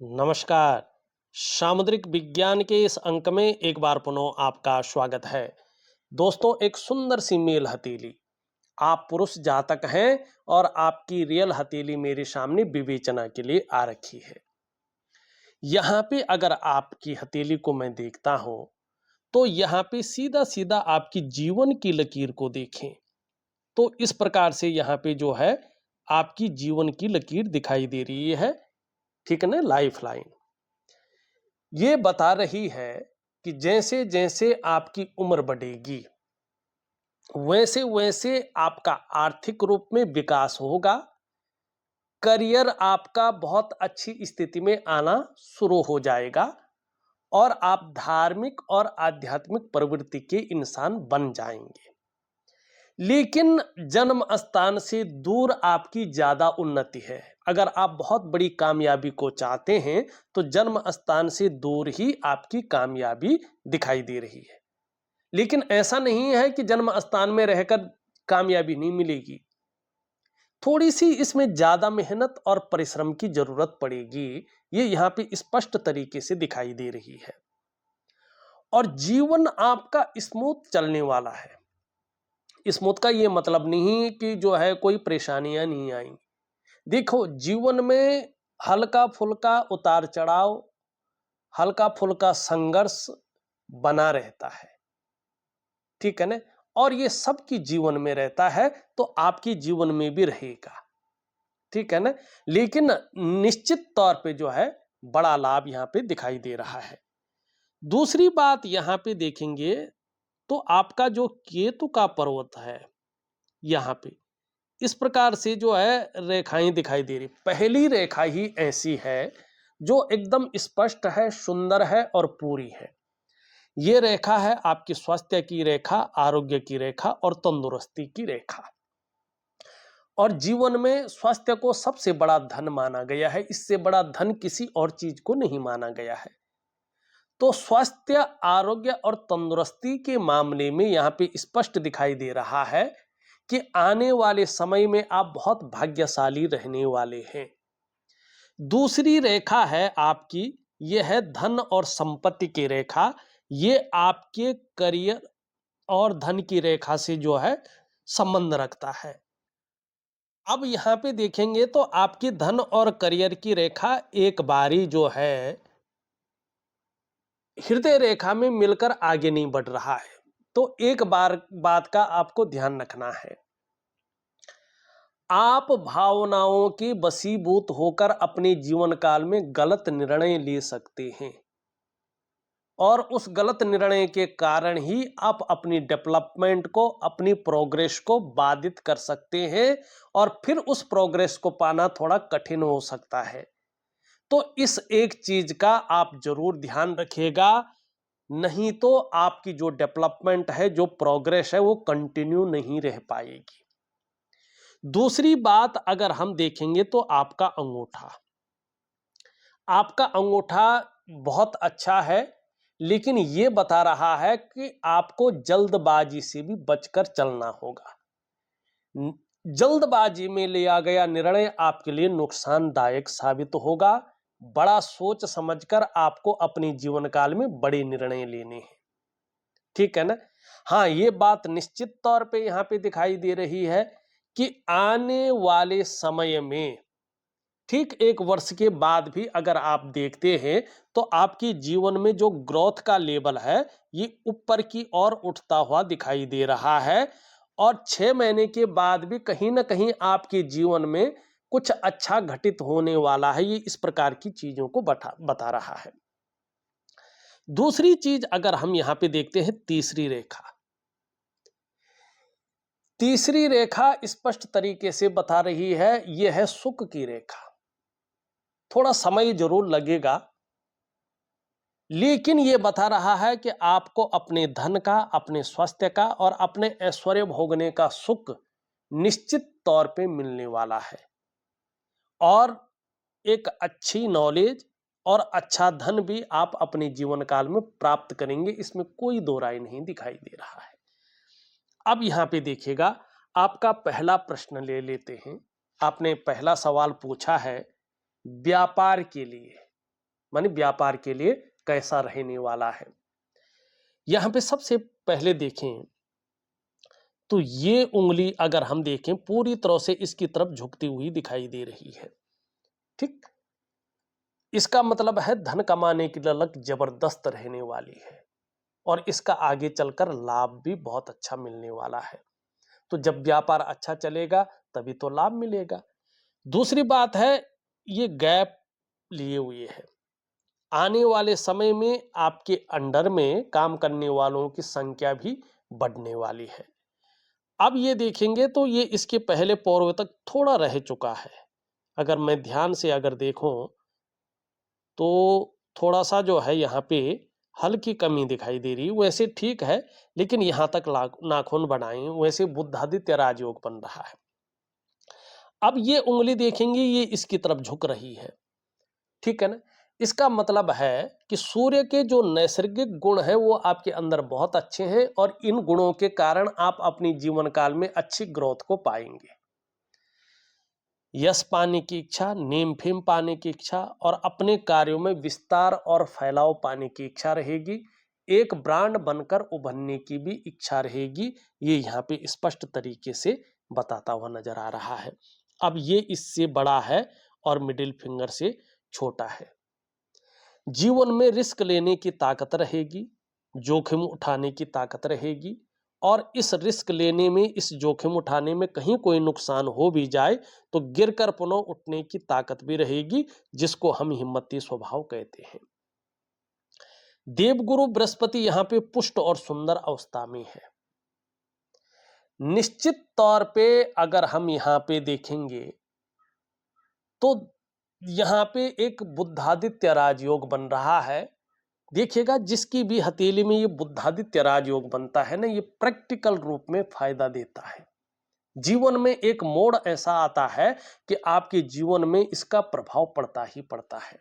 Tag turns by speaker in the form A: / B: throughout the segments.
A: नमस्कार। सामुद्रिक विज्ञान के इस अंक में एक बार पुनः आपका स्वागत है। दोस्तों, एक सुंदर सी मेल हथेली, आप पुरुष जातक हैं और आपकी रियल हथेली मेरे सामने विवेचना के लिए आ रखी है। यहाँ पे अगर आपकी हथेली को मैं देखता हूँ तो यहाँ पे सीधा सीधा आपकी जीवन की लकीर को देखें तो इस प्रकार से यहाँ पे जो है आपकी जीवन की लकीर दिखाई दे रही है। ठीक है ना, लाइफ लाइन ये बता रही है कि जैसे जैसे आपकी उम्र बढ़ेगी वैसे वैसे आपका आर्थिक रूप में विकास होगा, करियर आपका बहुत अच्छी स्थिति में आना शुरू हो जाएगा और आप धार्मिक और आध्यात्मिक प्रवृत्ति के इंसान बन जाएंगे। लेकिन जन्म स्थान से दूर आपकी ज्यादा उन्नति है। अगर आप बहुत बड़ी कामयाबी को चाहते हैं तो जन्म स्थान से दूर ही आपकी कामयाबी दिखाई दे रही है। लेकिन ऐसा नहीं है कि जन्म स्थान में रहकर कामयाबी नहीं मिलेगी, थोड़ी सी इसमें ज्यादा मेहनत और परिश्रम की जरूरत पड़ेगी। ये यहां पे स्पष्ट तरीके से दिखाई दे रही है और जीवन आपका स्मूथ चलने वाला है। स्मूथ का ये मतलब नहीं कि जो है कोई परेशानियां नहीं आएंगी। देखो, जीवन में हल्का फुल्का उतार चढ़ाव, हल्का फुल्का संघर्ष बना रहता है। ठीक है ना, और ये सबकी जीवन में रहता है तो आपकी जीवन में भी रहेगा। ठीक है ना, लेकिन निश्चित तौर पे जो है बड़ा लाभ यहां पे दिखाई दे रहा है। दूसरी बात यहां पे देखेंगे तो आपका जो केतु का पर्वत है यहां पे इस प्रकार से जो है रेखाएं दिखाई दे रही। पहली रेखा ही ऐसी है जो एकदम स्पष्ट है, सुंदर है और पूरी है। ये रेखा है आपकी स्वास्थ्य की रेखा, आरोग्य की रेखा और तंदुरुस्ती की रेखा। और जीवन में स्वास्थ्य को सबसे बड़ा धन माना गया है, इससे बड़ा धन किसी और चीज को नहीं माना गया है। तो स्वास्थ्य, आरोग्य और तंदुरुस्ती के मामले में यहां पे स्पष्ट दिखाई दे रहा है कि आने वाले समय में आप बहुत भाग्यशाली रहने वाले हैं। दूसरी रेखा है आपकी, यह है धन और संपत्ति की रेखा। ये आपके करियर और धन की रेखा से जो है संबंध रखता है। अब यहां पे देखेंगे तो आपकी धन और करियर की रेखा एक बारी जो है हृदय रेखा में मिलकर आगे नहीं बढ़ रहा है। तो एक बार बात का आपको ध्यान रखना है, आप भावनाओं के वशीभूत होकर अपने जीवन काल में गलत निर्णय ले सकते हैं और उस गलत निर्णय के कारण ही आप अपनी डेवलपमेंट को, अपनी प्रोग्रेस को बाधित कर सकते हैं और फिर उस प्रोग्रेस को पाना थोड़ा कठिन हो सकता है। तो इस एक चीज का आप जरूर ध्यान रखिएगा, नहीं तो आपकी जो डेवलपमेंट है, जो प्रोग्रेस है, वो कंटिन्यू नहीं रह पाएगी। दूसरी बात अगर हम देखेंगे तो आपका अंगूठा बहुत अच्छा है, लेकिन यह बता रहा है कि आपको जल्दबाजी से भी बचकर चलना होगा। जल्दबाजी में लिया गया निर्णय आपके लिए नुकसानदायक साबित होगा। बड़ा सोच समझकर आपको अपने जीवन काल में बड़े निर्णय लेने हैं। ठीक है ना। हाँ, ये बात निश्चित तौर पे यहां पे दिखाई दे रही है कि आने वाले समय में, ठीक एक वर्ष के बाद भी अगर आप देखते हैं तो आपकी जीवन में जो ग्रोथ का लेवल है ये ऊपर की ओर उठता हुआ दिखाई दे रहा है और 6 महीने के बाद भी कहीं ना कहीं आपके जीवन में कुछ अच्छा घटित होने वाला है। ये इस प्रकार की चीजों को बता रहा है। दूसरी चीज अगर हम यहां पे देखते हैं, तीसरी रेखा स्पष्ट तरीके से बता रही है, यह है सुख की रेखा। थोड़ा समय जरूर लगेगा, लेकिन यह बता रहा है कि आपको अपने धन का, अपने स्वास्थ्य का और अपने ऐश्वर्य भोगने का सुख निश्चित तौर पे मिलने वाला है और एक अच्छी नॉलेज और अच्छा धन भी आप अपने जीवन काल में प्राप्त करेंगे, इसमें कोई दो राय नहीं दिखाई दे रहा है। अब यहां पे देखिएगा, आपका पहला प्रश्न ले लेते हैं। आपने पहला सवाल पूछा है व्यापार के लिए, माने व्यापार के लिए कैसा रहने वाला है। यहां पे सबसे पहले देखें तो ये उंगली अगर हम देखें पूरी तरह से इसकी तरफ झुकती हुई दिखाई दे रही है। ठीक, इसका मतलब है धन कमाने की ललक जबरदस्त रहने वाली है और इसका आगे चलकर लाभ भी बहुत अच्छा मिलने वाला है। तो जब व्यापार अच्छा चलेगा तभी तो लाभ मिलेगा। दूसरी बात है, ये गैप लिए हुए है। आने वाले समय में आपके अंडर में काम करने वालों की संख्या भी बढ़ने वाली है। अब ये देखेंगे तो ये इसके पहले पर्व तक थोड़ा रह चुका है। अगर मैं ध्यान से अगर देखूं तो थोड़ा सा जो है यहाँ पे हल्की कमी दिखाई दे रही। वैसे ठीक है, लेकिन यहाँ तक नाखून बनाएं, वैसे बुद्धादित्य राजयोग बन रहा है। अब ये उंगली देखेंगे, ये इसकी तरफ झुक रही है। ठीक है ना। इसका मतलब है कि सूर्य के जो नैसर्गिक गुण है वो आपके अंदर बहुत अच्छे हैं और इन गुणों के कारण आप अपनी जीवन काल में अच्छी ग्रोथ को पाएंगे। यश पाने की इच्छा, नेम फेम पाने की इच्छा और अपने कार्यों में विस्तार और फैलाव पाने की इच्छा रहेगी। एक ब्रांड बनकर उभरने की भी इच्छा रहेगी। ये यहाँ पे स्पष्ट तरीके से बताता हुआ नजर आ रहा है। अब ये इससे बड़ा है और मिडिल फिंगर से छोटा है। जीवन में रिस्क लेने की ताकत रहेगी, जोखिम उठाने की ताकत रहेगी और इस रिस्क लेने में, इस जोखिम उठाने में कहीं कोई नुकसान हो भी जाए तो गिरकर पुनः उठने की ताकत भी रहेगी, जिसको हम हिम्मती स्वभाव कहते हैं। देवगुरु बृहस्पति यहां पे पुष्ट और सुंदर अवस्था में है। निश्चित तौर पे अगर हम यहां पे देखेंगे तो यहां पे एक बुद्धादित्य राजयोग बन रहा है। देखिएगा, जिसकी भी हथेली में ये बुद्धादित्य राजयोग बनता है ना, ये प्रैक्टिकल रूप में फायदा देता है। जीवन में एक मोड़ ऐसा आता है कि आपके जीवन में इसका प्रभाव पड़ता ही पड़ता है।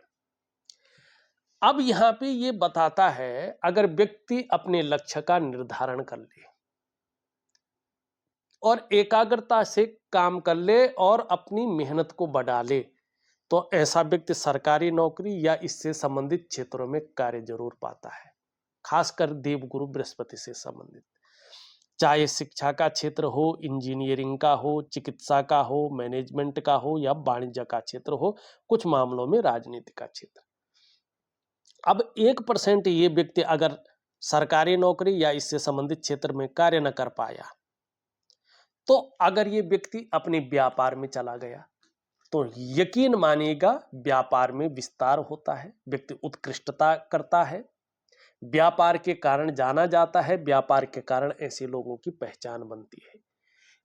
A: अब यहां पे ये बताता है, अगर व्यक्ति अपने लक्ष्य का निर्धारण कर ले और एकाग्रता से काम कर ले और अपनी मेहनत को बढ़ा ले, तो ऐसा व्यक्ति सरकारी नौकरी या इससे संबंधित क्षेत्रों में कार्य जरूर पाता है। खासकर देवगुरु बृहस्पति से संबंधित, चाहे शिक्षा का क्षेत्र हो, इंजीनियरिंग का हो, चिकित्सा का हो, मैनेजमेंट का हो या वाणिज्य का क्षेत्र हो, कुछ मामलों में राजनीति का क्षेत्र। अब 1% ये व्यक्ति अगर सरकारी नौकरी या इससे संबंधित क्षेत्र में कार्य न कर पाया, तो अगर ये व्यक्ति अपने व्यापार में चला गया तो यकीन मानिएगा व्यापार में विस्तार होता है, व्यक्ति उत्कृष्टता करता है, व्यापार के कारण जाना जाता है, व्यापार के कारण ऐसे लोगों की पहचान बनती है,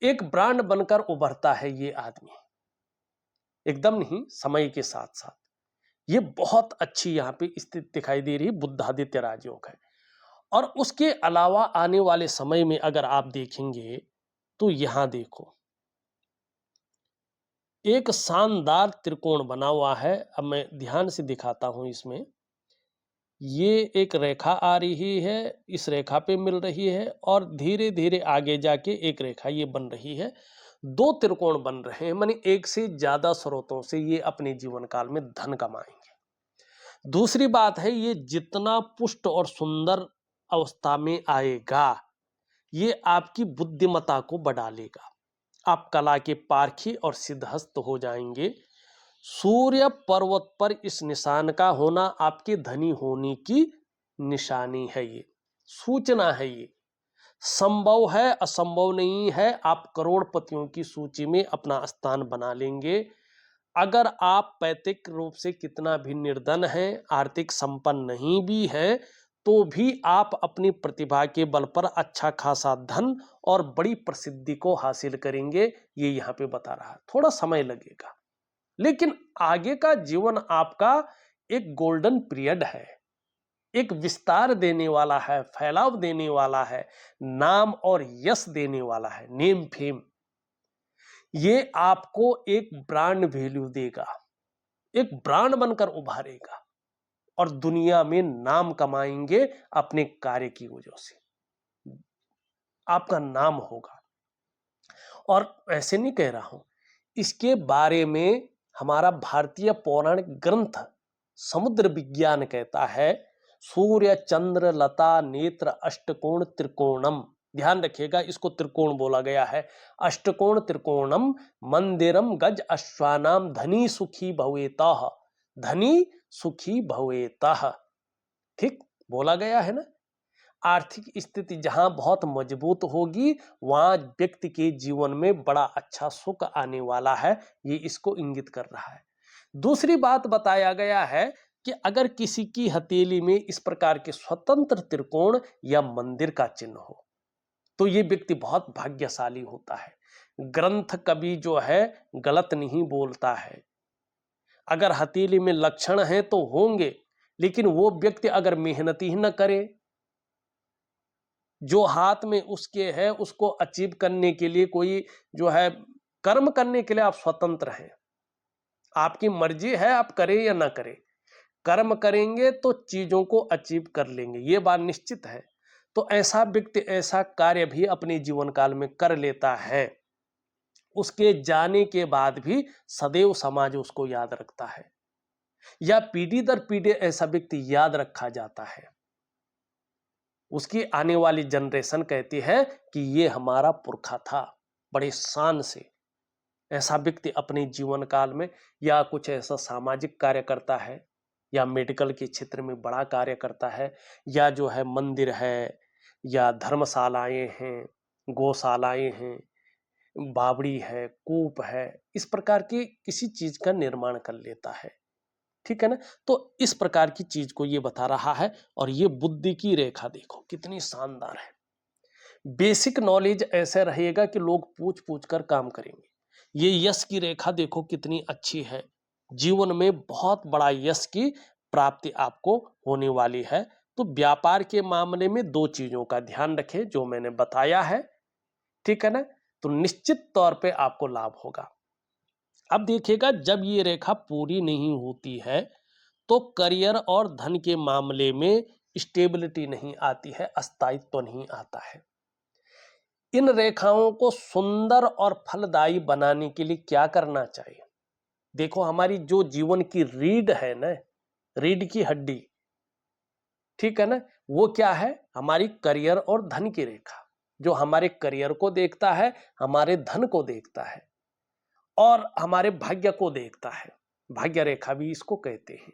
A: एक ब्रांड बनकर उभरता है ये आदमी। एकदम नहीं, समय के साथ साथ ये बहुत अच्छी यहाँ पे स्थिति दिखाई दे रही बुद्धादित्य राजयोग है। और उसके अलावा आने वाले समय में अगर आप देखेंगे तो यहां देखो एक शानदार त्रिकोण बना हुआ है। अब मैं ध्यान से दिखाता हूं इसमें, ये एक रेखा आ रही है, इस रेखा पे मिल रही है और धीरे धीरे आगे जाके एक रेखा ये बन रही है। दो त्रिकोण बन रहे हैं, माने एक से ज्यादा स्रोतों से ये अपने जीवन काल में धन कमाएंगे। दूसरी बात है, ये जितना पुष्ट और सुंदर अवस्था में आएगा, ये आपकी बुद्धिमत्ता को बढ़ा लेगा। आप कला के पारखी और सिद्धहस्त हो जाएंगे। सूर्य पर्वत पर इस निशान का होना आपके धनी होने की निशानी है, ये सूचना है, ये संभव है, असंभव नहीं है। आप करोड़पतियों की सूची में अपना स्थान बना लेंगे। अगर आप पैतृक रूप से कितना भी निर्धन हैं, आर्थिक संपन्न नहीं भी हैं, तो भी आप अपनी प्रतिभा के बल पर अच्छा खासा धन और बड़ी प्रसिद्धि को हासिल करेंगे। ये यहाँ पे बता रहा है, थोड़ा समय लगेगा, लेकिन आगे का जीवन आपका एक गोल्डन पीरियड है, एक विस्तार देने वाला है, फैलाव देने वाला है, नाम और यश देने वाला है, नेम फेम। ये आपको एक ब्रांड वैल्यू देगा, एक ब्रांड बनकर उभारेगा और दुनिया में नाम कमाएंगे अपने कार्य की वजह से, आपका नाम होगा। और ऐसे नहीं कह रहा हूं, इसके बारे में हमारा भारतीय पौराणिक ग्रंथ समुद्र विज्ञान कहता है सूर्य चंद्र लता नेत्र अष्टकोण त्रिकोणम। ध्यान रखिएगा, इसको त्रिकोण बोला गया है। अष्टकोण त्रिकोणम मंदिरम गज अश्वानाम धनी सुखी भवेतः, धनी सुखी भवेतः। ठीक बोला गया है ना। आर्थिक स्थिति जहां बहुत मजबूत होगी वहां व्यक्ति के जीवन में बड़ा अच्छा सुख आने वाला है, ये इसको इंगित कर रहा है। दूसरी बात बताया गया है कि अगर किसी की हथेली में इस प्रकार के स्वतंत्र त्रिकोण या मंदिर का चिन्ह हो तो ये व्यक्ति बहुत भाग्यशाली होता है। ग्रंथ कभी जो है गलत नहीं बोलता है। अगर हथेली में लक्षण है तो होंगे, लेकिन वो व्यक्ति अगर मेहनत ही न करे, जो हाथ में उसके है उसको अचीव करने के लिए कोई जो है कर्म करने के लिए आप स्वतंत्र हैं, आपकी मर्जी है आप करें या ना करें। कर्म करेंगे तो चीजों को अचीव कर लेंगे, ये बात निश्चित है। तो ऐसा व्यक्ति ऐसा कार्य भी अपने जीवन काल में कर लेता है, उसके जाने के बाद भी सदैव समाज उसको याद रखता है, या पीढ़ी दर पीढ़ी ऐसा व्यक्ति याद रखा जाता है। उसकी आने वाली जनरेशन कहती है कि ये हमारा पुरखा था, बड़े शान से। ऐसा व्यक्ति अपने जीवन काल में या कुछ ऐसा सामाजिक कार्य करता है, या मेडिकल के क्षेत्र में बड़ा कार्य करता है, या जो है मंदिर है, या धर्मशालाएं हैं, गौशालाएं हैं, बावड़ी है, कूप है, इस प्रकार की किसी चीज का निर्माण कर लेता है। ठीक है ना। तो इस प्रकार की चीज को ये बता रहा है। और ये बुद्धि की रेखा देखो कितनी शानदार है। बेसिक नॉलेज ऐसे रहेगा कि लोग पूछ पूछ कर काम करेंगे। ये यश की रेखा देखो कितनी अच्छी है। जीवन में बहुत बड़ा यश की प्राप्ति आपको होने वाली है। तो व्यापार के मामले में दो चीजों का ध्यान रखें जो मैंने बताया है, ठीक है ना, तो निश्चित तौर पे आपको लाभ होगा। अब देखिएगा, जब ये रेखा पूरी नहीं होती है तो करियर और धन के मामले में स्टेबिलिटी नहीं आती है, अस्थायित्व तो नहीं आता है। इन रेखाओं को सुंदर और फलदायी बनाने के लिए क्या करना चाहिए? देखो, हमारी जो जीवन की रीढ़ है ना, रीढ़ की हड्डी, ठीक है ना, वो क्या है? हमारी करियर और धन की रेखा, जो हमारे करियर को देखता है, हमारे धन को देखता है और हमारे भाग्य को देखता है। भाग्य रेखा भी इसको कहते हैं।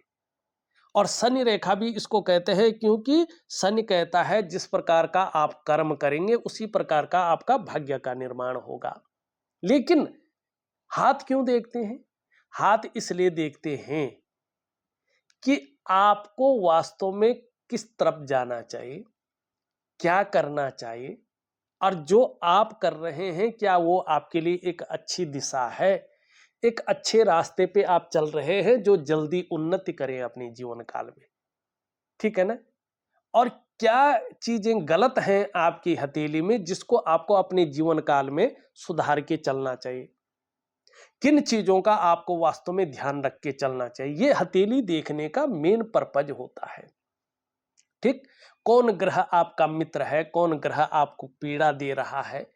A: और शनि रेखा भी इसको कहते हैं, क्योंकि शनि कहता है जिस प्रकार का आप कर्म करेंगे उसी प्रकार का आपका भाग्य का निर्माण होगा। लेकिन हाथ क्यों देखते हैं? हाथ इसलिए देखते हैं कि आपको वास्तव में किस तरफ जाना चाहिए, क्या करना चाहिए, और जो आप कर रहे हैं क्या वो आपके लिए एक अच्छी दिशा है, एक अच्छे रास्ते पे आप चल रहे हैं जो जल्दी उन्नति करें अपने जीवन काल में। ठीक है ना। और क्या चीजें गलत हैं आपकी हथेली में जिसको आपको अपने जीवन काल में सुधार के चलना चाहिए, किन चीजों का आपको वास्तव में ध्यान रख के चलना चाहिए, ये हथेली देखने का मेन पर्पज होता है। ठीक, कौन ग्रह आपका मित्र है, कौन ग्रह आपको पीड़ा दे रहा है,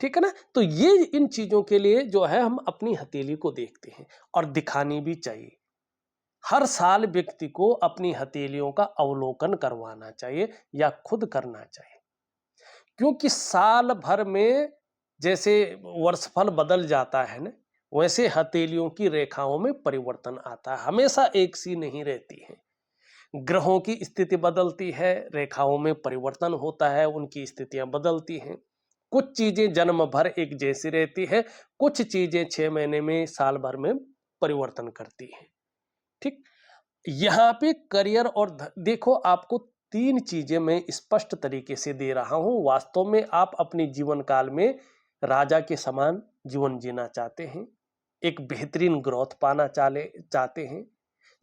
A: ठीक है ना। तो ये इन चीजों के लिए जो है हम अपनी हथेली को देखते हैं और दिखानी भी चाहिए। हर साल व्यक्ति को अपनी हथेलियों का अवलोकन करवाना चाहिए या खुद करना चाहिए, क्योंकि साल भर में जैसे वर्षफल बदल जाता है ना, वैसे हथेलियों की रेखाओं में परिवर्तन आता है, हमेशा एक सी नहीं रहती है। ग्रहों की स्थिति बदलती है, रेखाओं में परिवर्तन होता है, उनकी स्थितियां बदलती हैं। कुछ चीजें जन्म भर एक जैसी रहती है, कुछ चीजें 6 महीने में साल भर में परिवर्तन करती हैं। ठीक, यहाँ पे करियर और देखो, आपको 3 चीजें मैं स्पष्ट तरीके से दे रहा हूं। वास्तव में आप अपने जीवन काल में राजा के समान जीवन जीना चाहते हैं, एक बेहतरीन ग्रोथ पाना चाहते हैं,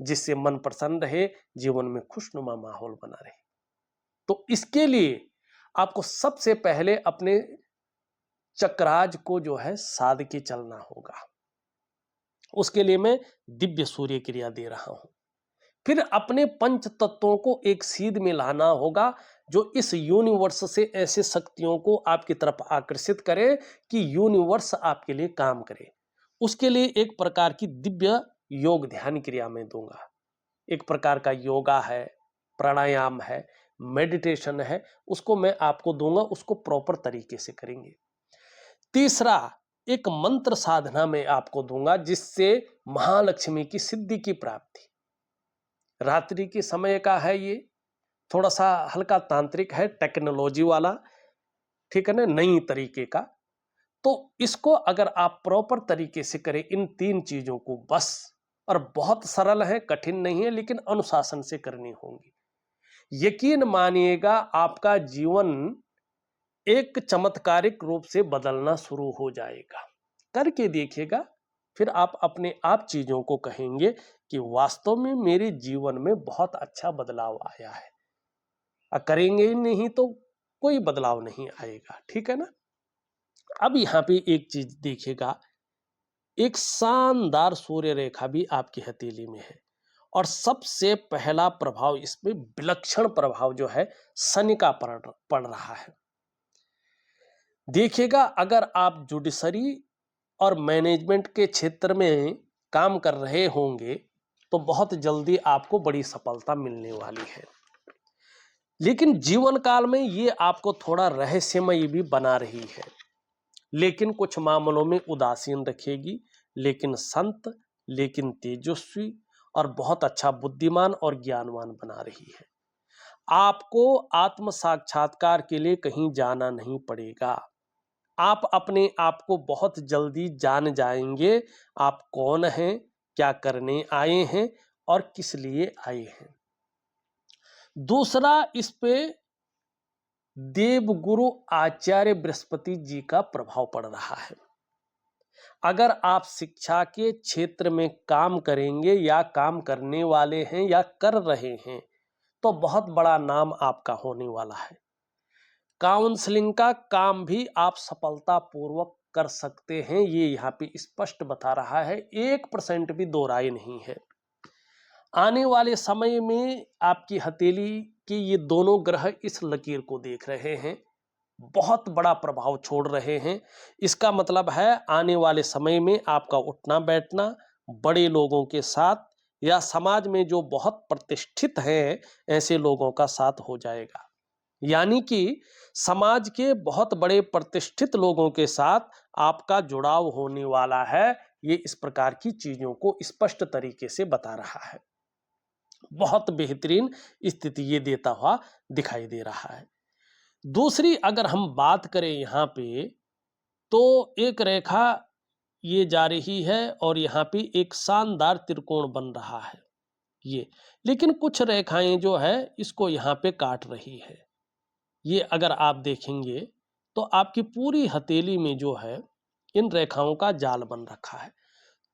A: जिससे मन प्रसन्न रहे, जीवन में खुशनुमा माहौल बना रहे। तो इसके लिए आपको सबसे पहले अपने चक्राज को जो है साध के चलना होगा। उसके लिए मैं दिव्य सूर्य क्रिया दे रहा हूं। फिर अपने पंच तत्वों को एक सीध में लाना होगा जो इस यूनिवर्स से ऐसे शक्तियों को आपकी तरफ आकर्षित करे कि यूनिवर्स आपके लिए काम करे। उसके लिए एक प्रकार की दिव्य योग ध्यान क्रिया में दूंगा। एक प्रकार का योगा है, प्राणायाम है, मेडिटेशन है, उसको मैं आपको दूंगा, उसको प्रॉपर तरीके से करेंगे। तीसरा, एक मंत्र साधना मैं आपको दूंगा जिससे महालक्ष्मी की सिद्धि की प्राप्ति। रात्रि के समय का है ये, थोड़ा सा हल्का तांत्रिक है, टेक्नोलॉजी वाला, ठीक है ना, नई तरीके का। तो इसको अगर आप प्रॉपर तरीके से करें इन 3 चीजों को बस, और बहुत सरल है, कठिन नहीं है, लेकिन अनुशासन से करनी होंगी। यकीन मानिएगा आपका जीवन एक चमत्कारिक रूप से बदलना शुरू हो जाएगा। करके देखिएगा, फिर आप अपने आप चीजों को कहेंगे कि वास्तव में मेरे जीवन में बहुत अच्छा बदलाव आया है। करेंगे ही नहीं तो कोई बदलाव नहीं आएगा, ठीक है ना। अब यहां पे एक चीज देखिएगा, एक शानदार सूर्य रेखा भी आपकी हथेली में है, और सबसे पहला प्रभाव इसमें विलक्षण प्रभाव जो है शनि का पड़ रहा है। देखिएगा, अगर आप जुडिशरी और मैनेजमेंट के क्षेत्र में काम कर रहे होंगे तो बहुत जल्दी आपको बड़ी सफलता मिलने वाली है, लेकिन जीवन काल में ये आपको थोड़ा रहस्यमय भी बना रही है, लेकिन कुछ मामलों में उदासीन रखेगी, लेकिन संत, लेकिन तेजस्वी और बहुत अच्छा बुद्धिमान और ज्ञानवान बना रही है। आपको आत्म साक्षात्कार के लिए कहीं जाना नहीं पड़ेगा, आप अपने आप को बहुत जल्दी जान जाएंगे, आप कौन हैं, क्या करने आए हैं और किस लिए आए हैं। दूसरा, इस पे देवगुरु आचार्य बृहस्पति जी का प्रभाव पड़ रहा है। अगर आप शिक्षा के क्षेत्र में काम करेंगे या काम करने वाले हैं या कर रहे हैं तो बहुत बड़ा नाम आपका होने वाला है। काउंसलिंग का काम भी आप सफलतापूर्वक कर सकते हैं, ये यहाँ पे स्पष्ट बता रहा है, 1% भी दो राय नहीं है। आने वाले समय में आपकी हथेली के ये दोनों ग्रह इस लकीर को देख रहे हैं, बहुत बड़ा प्रभाव छोड़ रहे हैं। इसका मतलब है आने वाले समय में आपका उठना बैठना बड़े लोगों के साथ या समाज में जो बहुत प्रतिष्ठित हैं ऐसे लोगों का साथ हो जाएगा, यानी कि समाज के बहुत बड़े प्रतिष्ठित लोगों के साथ आपका जुड़ाव होने वाला है। ये इस प्रकार की चीजों को स्पष्ट तरीके से बता रहा है, बहुत बेहतरीन स्थिति ये देता हुआ दिखाई दे रहा है। दूसरी अगर हम बात करें यहाँ पे, तो एक रेखा ये जा रही है और यहाँ पे एक शानदार त्रिकोण बन रहा है ये, लेकिन कुछ रेखाएं जो है इसको यहाँ पे काट रही है। ये अगर आप देखेंगे तो आपकी पूरी हथेली में जो है इन रेखाओं का जाल बन रखा है,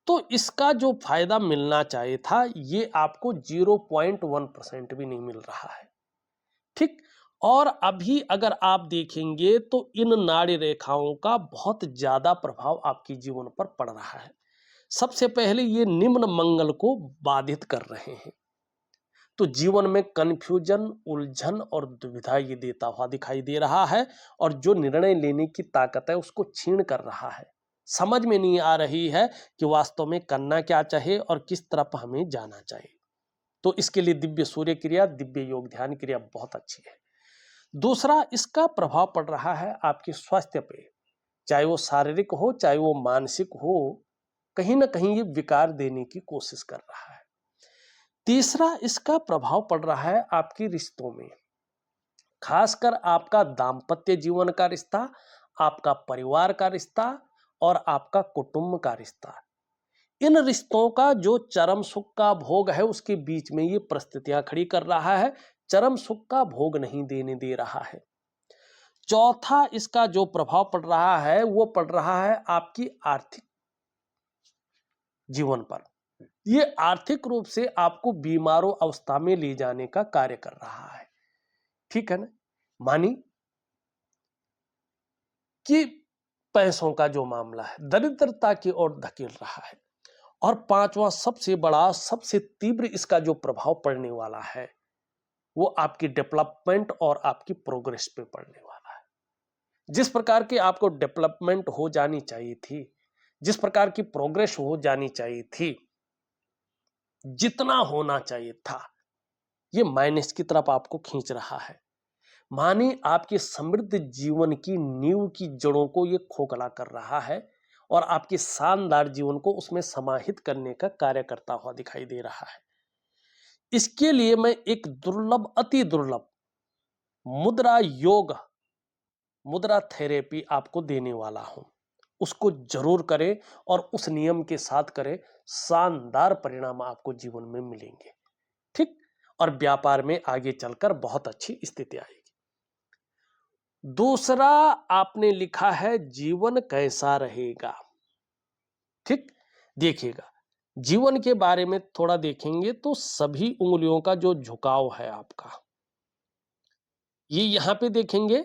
A: तो इसका जो फायदा मिलना चाहिए था ये आपको 0.1% भी नहीं मिल रहा है, ठीक। और अभी अगर आप देखेंगे तो इन नाड़ी रेखाओं का बहुत ज्यादा प्रभाव आपके जीवन पर पड़ रहा है। सबसे पहले ये निम्न मंगल को बाधित कर रहे हैं, तो जीवन में कंफ्यूजन, उलझन और दुविधा ये देता हुआ दिखाई दे रहा है, और जो निर्णय लेने की ताकत है उसको छीन कर रहा है। समझ में नहीं आ रही है कि वास्तव में करना क्या चाहिए और किस तरफ हमें जाना चाहिए। तो इसके लिए दिव्य सूर्य क्रिया, दिव्य योग ध्यान क्रिया बहुत अच्छी है। दूसरा, इसका प्रभाव पड़ रहा है आपके स्वास्थ्य पे, चाहे वो शारीरिक हो चाहे वो मानसिक हो, कहीं ना कहीं ये विकार देने की कोशिश कर रहा है। तीसरा, इसका प्रभाव पड़ रहा है आपके रिश्तों में, खासकर आपका दाम्पत्य जीवन का रिश्ता, आपका परिवार का रिश्ता और आपका कुटुंब का रिश्ता। इन रिश्तों का जो चरम सुख का भोग है उसके बीच में ये परिस्थितियां खड़ी कर रहा है, चरम सुख का भोग नहीं देने दे रहा है। चौथा, इसका जो प्रभाव पड़ रहा है वो पड़ रहा है आपकी आर्थिक जीवन पर। ये आर्थिक रूप से आपको बीमारों अवस्था में ले जाने का कार्य कर रहा है, ठीक है ना। मानी कि पैसों का जो मामला है दरिद्रता की ओर धकेल रहा है। और पांचवा सबसे बड़ा, सबसे तीव्र इसका जो प्रभाव पड़ने वाला है वो आपकी डेवलपमेंट और आपकी प्रोग्रेस पे पड़ने वाला है। जिस प्रकार की आपको डेवलपमेंट हो जानी चाहिए थी, जिस प्रकार की प्रोग्रेस हो जानी चाहिए थी, जितना होना चाहिए था, ये माइनस की तरफ आपको खींच रहा है। माने आपके समृद्ध जीवन की नींव की जड़ों को ये खोखला कर रहा है और आपके शानदार जीवन को उसमें समाहित करने का कार्य करता हुआ दिखाई दे रहा है। इसके लिए मैं एक दुर्लभ, अति दुर्लभ मुद्रा योग, मुद्रा थेरेपी आपको देने वाला हूं। उसको जरूर करें और उस नियम के साथ करें, शानदार परिणाम आपको जीवन में मिलेंगे। ठीक, और व्यापार में आगे चलकर बहुत अच्छी स्थिति आएगी। दूसरा आपने लिखा है जीवन कैसा रहेगा। ठीक, देखिएगा, जीवन के बारे में थोड़ा देखेंगे तो सभी उंगलियों का जो झुकाव है आपका, ये यहां पे देखेंगे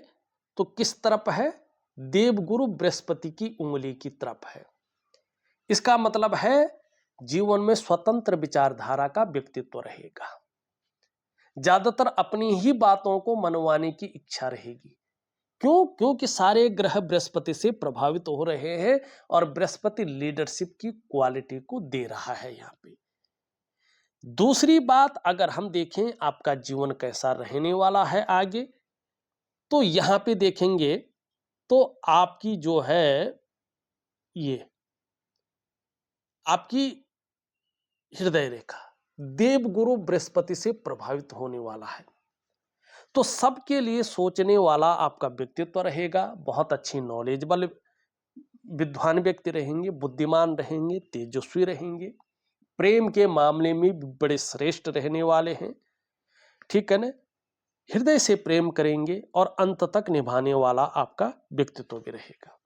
A: तो किस तरफ है? देवगुरु बृहस्पति की उंगली की तरफ है। इसका मतलब है जीवन में स्वतंत्र विचारधारा का व्यक्तित्व रहेगा। ज्यादातर अपनी ही बातों को मनवाने की इच्छा रहेगी। क्यों? क्योंकि सारे ग्रह बृहस्पति से प्रभावित हो रहे हैं और बृहस्पति लीडरशिप की क्वालिटी को दे रहा है यहां पे। दूसरी बात, अगर हम देखें आपका जीवन कैसा रहने वाला है आगे, तो यहां पे देखेंगे तो आपकी जो है ये आपकी हृदय रेखा देवगुरु बृहस्पति से प्रभावित होने वाला है। तो सबके लिए सोचने वाला आपका व्यक्तित्व रहेगा। बहुत अच्छी नॉलेजेबल विद्वान व्यक्ति रहेंगे, बुद्धिमान रहेंगे, तेजस्वी रहेंगे, प्रेम के मामले में भी बड़े श्रेष्ठ रहने वाले हैं। ठीक है ना? हृदय से प्रेम करेंगे और अंत तक निभाने वाला आपका व्यक्तित्व भी रहेगा।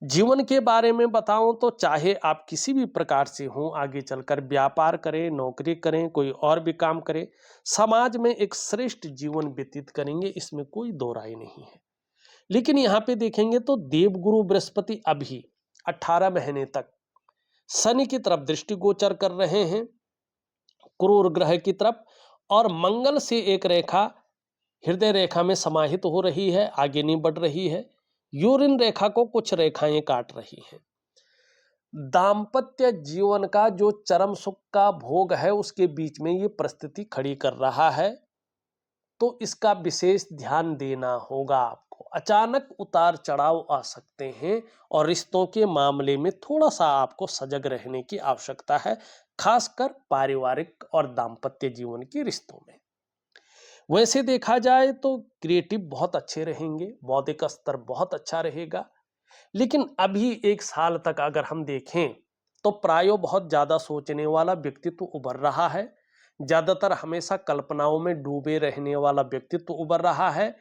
A: जीवन के बारे में बताऊं तो चाहे आप किसी भी प्रकार से हों, आगे चलकर व्यापार करें, नौकरी करें, कोई और भी काम करें, समाज में एक श्रेष्ठ जीवन व्यतीत करेंगे, इसमें कोई दो राय नहीं है। लेकिन यहां पे देखेंगे तो देवगुरु बृहस्पति अभी 18 महीने तक शनि की तरफ दृष्टिगोचर कर रहे हैं, क्रूर ग्रह की तरफ, और मंगल से एक रेखा हृदय रेखा में समाहित हो रही है, आगे नहीं बढ़ रही है, यूरिन रेखा को कुछ रेखाएं काट रही हैं। दाम्पत्य जीवन का जो चरम सुख का भोग है उसके बीच में ये परिस्थिति खड़ी कर रहा है, तो इसका विशेष ध्यान देना होगा आपको। अचानक उतार चढ़ाव आ सकते हैं और रिश्तों के मामले में थोड़ा सा आपको सजग रहने की आवश्यकता है, खासकर पारिवारिक और दाम्पत्य जीवन के रिश्तों में। वैसे देखा जाए तो क्रिएटिव बहुत अच्छे रहेंगे, बौद्धिक स्तर बहुत अच्छा रहेगा। लेकिन अभी एक साल तक अगर हम देखें तो प्रायो बहुत ज्यादा सोचने वाला व्यक्तित्व उभर रहा है, ज्यादातर हमेशा कल्पनाओं में डूबे रहने वाला व्यक्तित्व उभर रहा है।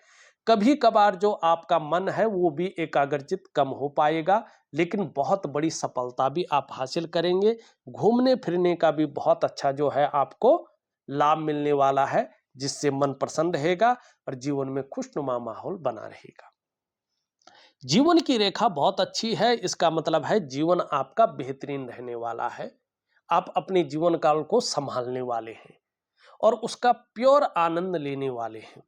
A: कभी कभार जो आपका मन है वो भी एकाग्रचित कम हो पाएगा, लेकिन बहुत बड़ी सफलता भी आप हासिल करेंगे। घूमने फिरने का भी बहुत अच्छा जो है आपको लाभ मिलने वाला है, जिससे मन प्रसन्न रहेगा और जीवन में खुशनुमा माहौल बना रहेगा। जीवन की रेखा बहुत अच्छी है, इसका मतलब है जीवन आपका बेहतरीन रहने वाला है। आप अपने जीवन काल को संभालने वाले हैं और उसका प्योर आनंद लेने वाले हैं।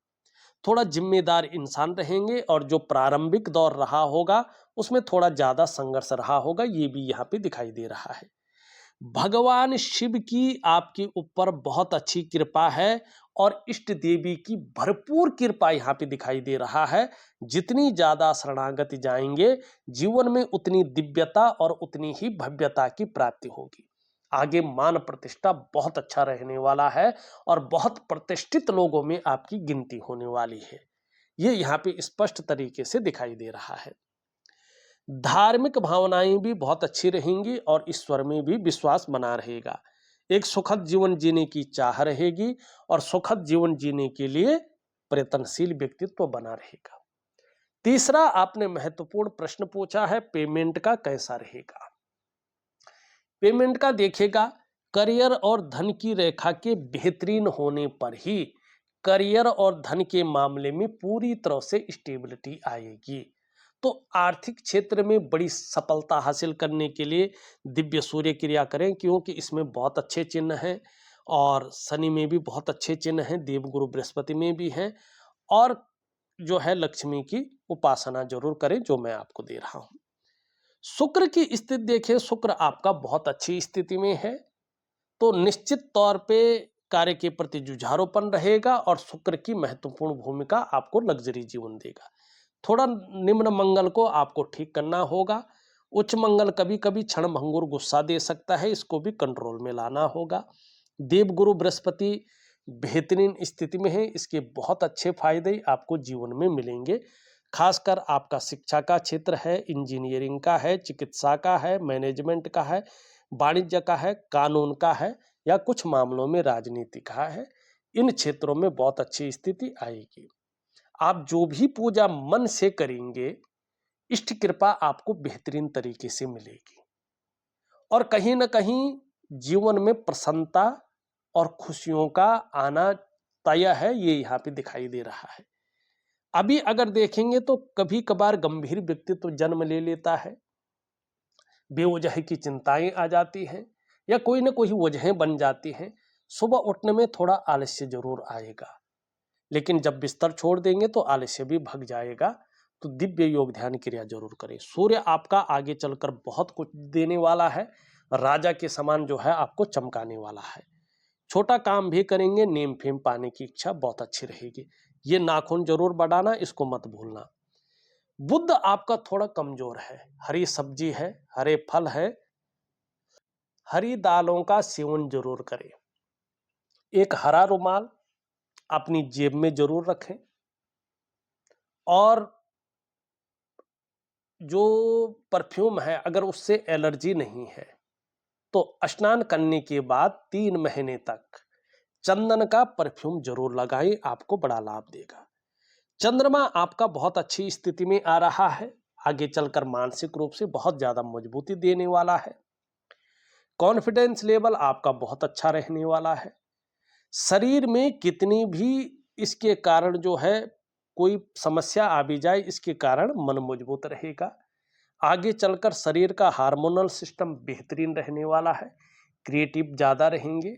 A: थोड़ा जिम्मेदार इंसान रहेंगे और जो प्रारंभिक दौर रहा होगा उसमें थोड़ा ज्यादा संघर्ष रहा होगा, ये भी यहाँ पे दिखाई दे रहा है। भगवान शिव की आपके ऊपर बहुत अच्छी कृपा है और इष्ट देवी की भरपूर कृपा यहाँ पे दिखाई दे रहा है। जितनी ज्यादा शरणागत जाएंगे जीवन में उतनी दिव्यता और उतनी ही भव्यता की प्राप्ति होगी। आगे मान प्रतिष्ठा बहुत अच्छा रहने वाला है और बहुत प्रतिष्ठित लोगों में आपकी गिनती होने वाली है, ये यहाँ पे स्पष्ट तरीके से दिखाई दे रहा है। धार्मिक भावनाएं भी बहुत अच्छी रहेंगी और ईश्वर में भी विश्वास बना रहेगा। एक सुखद जीवन जीने की चाह रहेगी और सुखद जीवन जीने के लिए प्रयत्नशील व्यक्तित्व बना रहेगा। तीसरा आपने महत्वपूर्ण प्रश्न पूछा है पेमेंट का कैसा रहेगा। पेमेंट का देखिएगा, करियर और धन की रेखा के बेहतरीन होने पर ही करियर और धन के मामले में पूरी तरह से स्टेबिलिटी आएगी। तो आर्थिक क्षेत्र में बड़ी सफलता हासिल करने के लिए दिव्य सूर्य क्रिया करें, क्योंकि इसमें बहुत अच्छे चिन्ह हैं और शनि में भी बहुत अच्छे चिन्ह हैं, देवगुरु बृहस्पति में भी हैं, और जो है लक्ष्मी की उपासना जरूर करें जो मैं आपको दे रहा हूं। शुक्र की स्थिति देखिए, शुक्र आपका बहुत अच्छी स्थिति में है, तो निश्चित तौर पे कार्य के प्रति जुझारूपन रहेगा और शुक्र की महत्वपूर्ण भूमिका आपको लग्जरी जीवन देगा। थोड़ा निम्न मंगल को आपको ठीक करना होगा। उच्च मंगल कभी कभी क्षणभंगुर गुस्सा दे सकता है, इसको भी कंट्रोल में लाना होगा। देवगुरु बृहस्पति बेहतरीन स्थिति में है, इसके बहुत अच्छे फायदे आपको जीवन में मिलेंगे। खासकर आपका शिक्षा का क्षेत्र है, इंजीनियरिंग का है, चिकित्सा का है, मैनेजमेंट का है, वाणिज्य का है, कानून का है या कुछ मामलों में राजनीति का है, इन क्षेत्रों में बहुत अच्छी स्थिति आएगी। आप जो भी पूजा मन से करेंगे, इष्ट कृपा आपको बेहतरीन तरीके से मिलेगी और कहीं ना कहीं जीवन में प्रसन्नता और खुशियों का आना तय है, ये यहाँ पे दिखाई दे रहा है। अभी अगर देखेंगे तो कभी कभार गंभीर व्यक्तित्व जन्म ले लेता है, बेवजह की चिंताएं आ जाती हैं या कोई ना कोई वजहें बन जाती हैं। सुबह उठने में थोड़ा आलस्य जरूर आएगा, लेकिन जब बिस्तर छोड़ देंगे तो आलस्य भी भग जाएगा। तो दिव्य योग ध्यान क्रिया जरूर करें। सूर्य आपका आगे चलकर बहुत कुछ देने वाला है, राजा के समान जो है आपको चमकाने वाला है। छोटा काम भी करेंगे, नेम फेम पाने की इच्छा बहुत अच्छी रहेगी। ये नाखून जरूर बढ़ाना, इसको मत भूलना। बुध आपका थोड़ा कमजोर है, हरी सब्जी है, हरे फल है, हरी दालों का सेवन जरूर करें। एक हरा रुमाल अपनी जेब में जरूर रखें और जो परफ्यूम है अगर उससे एलर्जी नहीं है तो स्नान करने के बाद 3 महीने तक चंदन का परफ्यूम जरूर लगाएं, आपको बड़ा लाभ देगा। चंद्रमा आपका बहुत अच्छी स्थिति में आ रहा है, आगे चलकर मानसिक रूप से बहुत ज्यादा मजबूती देने वाला है। कॉन्फिडेंस लेवल आपका बहुत अच्छा रहने वाला है। शरीर में कितनी भी इसके कारण जो है कोई समस्या आ भी जाए, इसके कारण मन मजबूत रहेगा। आगे चलकर शरीर का हार्मोनल सिस्टम बेहतरीन रहने वाला है, क्रिएटिव ज्यादा रहेंगे।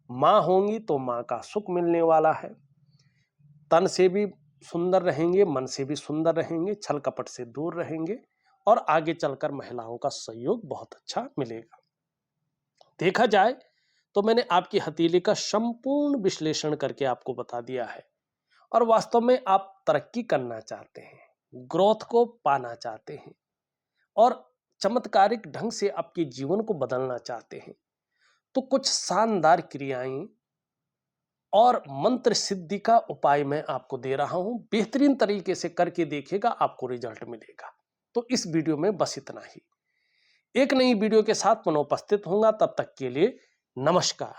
A: माँ होंगी तो माँ का सुख मिलने वाला है। तन से भी सुंदर रहेंगे, मन से भी सुंदर रहेंगे, छल कपट से दूर रहेंगे और आगे चलकर महिलाओं का सहयोग बहुत अच्छा मिलेगा। देखा जाए तो मैंने आपकी हथेली का संपूर्ण विश्लेषण करके आपको बता दिया है और वास्तव में आप तरक्की करना चाहते हैं, ग्रोथ को पाना चाहते हैं और चमत्कारिक ढंग से आपके जीवन को बदलना चाहते हैं, तो कुछ शानदार क्रियाएं और मंत्र सिद्धि का उपाय मैं आपको दे रहा हूं। बेहतरीन तरीके से करके देखिएगा, आपको रिजल्ट मिलेगा। तो इस वीडियो में बस इतना ही। एक नई वीडियो के साथ पुनः उपस्थित होऊंगा, तब तक के लिए नमस्कार।